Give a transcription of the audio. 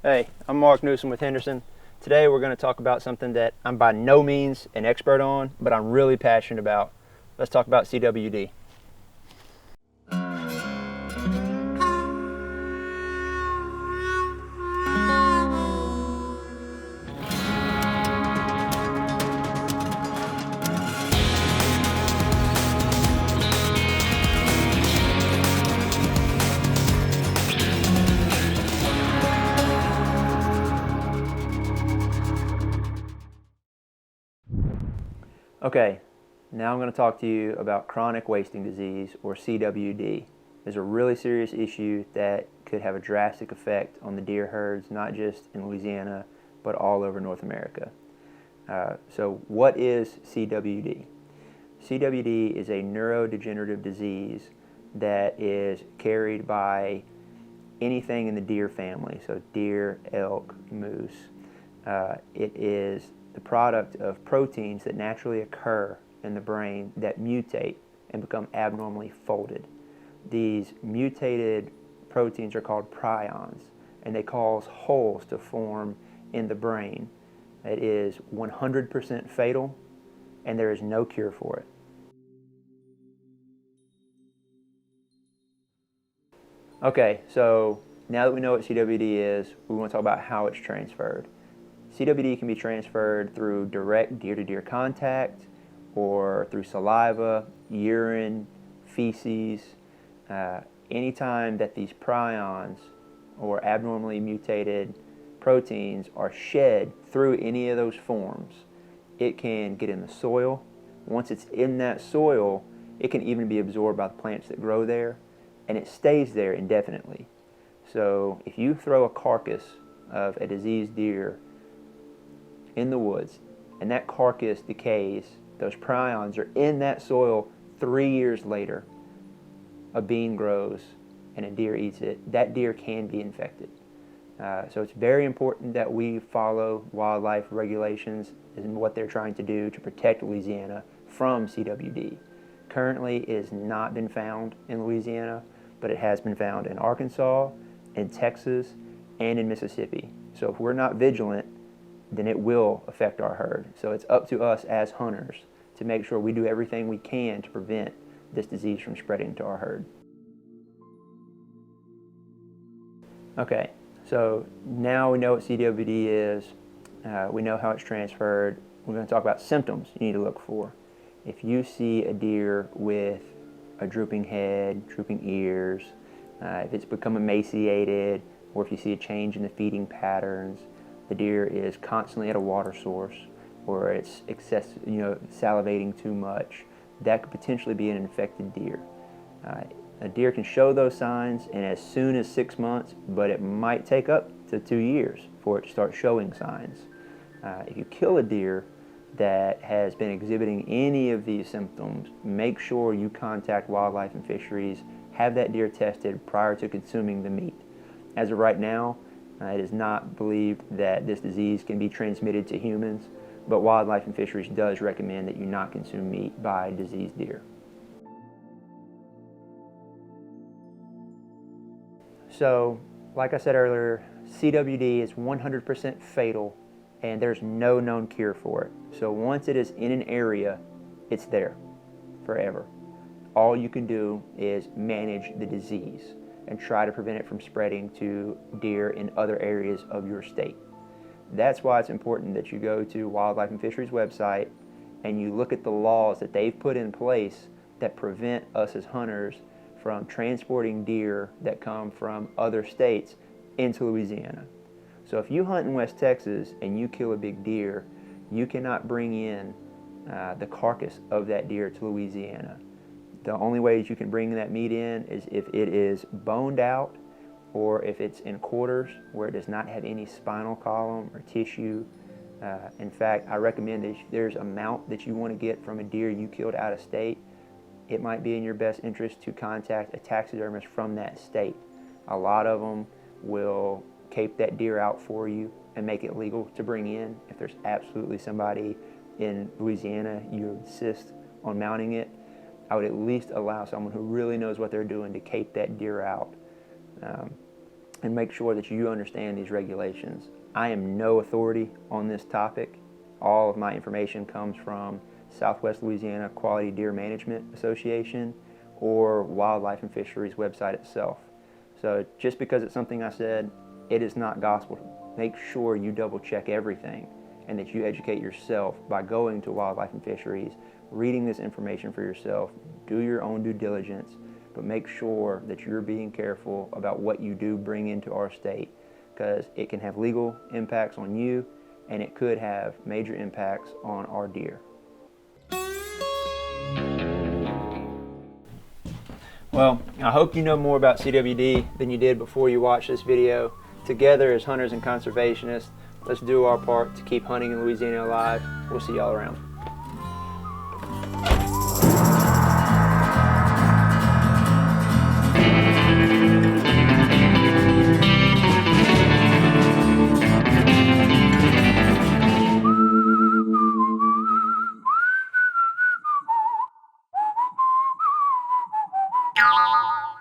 Hey, I'm Mark Newsom with Henderson. Today we're going to talk about something that I'm by no means an expert on, but I'm really passionate about. Let's talk about CWD. Okay, now I'm going to talk to you about chronic wasting disease, or CWD. It's a really serious issue that could have a drastic effect on the deer herds, not just in Louisiana, but all over North America. So what is CWD? CWD is a neurodegenerative disease that is carried by anything in the deer family, so deer, elk, moose. It is the product of proteins that naturally occur in the brain that mutate and become abnormally folded. These mutated proteins are called prions, and they cause holes to form in the brain. It is 100% fatal, and there is no cure for it. Okay, so now that we know what CWD is, we want to talk about how it's transferred. CWD can be transferred through direct deer-to-deer contact or through saliva, urine, feces. Anytime that these prions or abnormally mutated proteins are shed through any of those forms, it can get in the soil. Once it's in that soil, it can even be absorbed by the plants that grow there, and it stays there indefinitely. So if you throw a carcass of a diseased deer in the woods and that carcass decays, those prions are in that soil 3 years later, a bean grows and a deer eats it, that deer can be infected. So it's very important that we follow wildlife regulations and what they're trying to do to protect Louisiana from CWD. Currently, it has not been found in Louisiana, but it has been found in Arkansas, in Texas, and in Mississippi. So if we're not vigilant, then it will affect our herd. So it's up to us as hunters to make sure we do everything we can to prevent this disease from spreading to our herd. Okay, so now we know what CWD is, we know how it's transferred. We're going to talk about symptoms you need to look for. If you see a deer with a drooping head, drooping ears, if it's become emaciated, or if you see a change in the feeding patterns, the deer is constantly at a water source, or it's salivating too much, that could potentially be an infected deer. A deer can show those signs in as soon as 6 months, but it might take up to 2 years for it to start showing signs. If you kill a deer that has been exhibiting any of these symptoms, make sure you contact Wildlife and Fisheries, have that deer tested prior to consuming the meat. As of right now, it is not believed that this disease can be transmitted to humans, but Wildlife and Fisheries does recommend that you not consume meat by diseased deer. So, like I said earlier, CWD is 100% fatal, and there's no known cure for it. So once it is in an area, it's there forever. All you can do is manage the disease and try to prevent it from spreading to deer in other areas of your state. That's why it's important that you go to Wildlife and Fisheries website and you look at the laws that they've put in place that prevent us as hunters from transporting deer that come from other states into Louisiana. So if you hunt in West Texas and you kill a big deer, you cannot bring in the carcass of that deer to Louisiana. The only ways you can bring that meat in is if it is boned out, or if it's in quarters where it does not have any spinal column or tissue. In fact, I recommend that if there's a mount that you want to get from a deer you killed out of state, it might be in your best interest to contact a taxidermist from that state. A lot of them will cape that deer out for you and make it legal to bring in. If there's absolutely somebody in Louisiana you insist on mounting it, I would at least allow someone who really knows what they're doing to cape that deer out. and make sure that you understand these regulations. I am no authority on this topic. All of my information comes from Southwest Louisiana Quality Deer Management Association or Wildlife and Fisheries website itself. So just because it's something I said, it is not gospel. Make sure you double check everything and that you educate yourself by going to Wildlife and Fisheries, reading this information for yourself, do your own due diligence, but make sure that you're being careful about what you do bring into our state, because it can have legal impacts on you and it could have major impacts on our deer. Well, I hope you know more about CWD than you did before you watched this video. Together as hunters and conservationists, let's do our part to keep hunting in Louisiana alive. We'll see y'all around.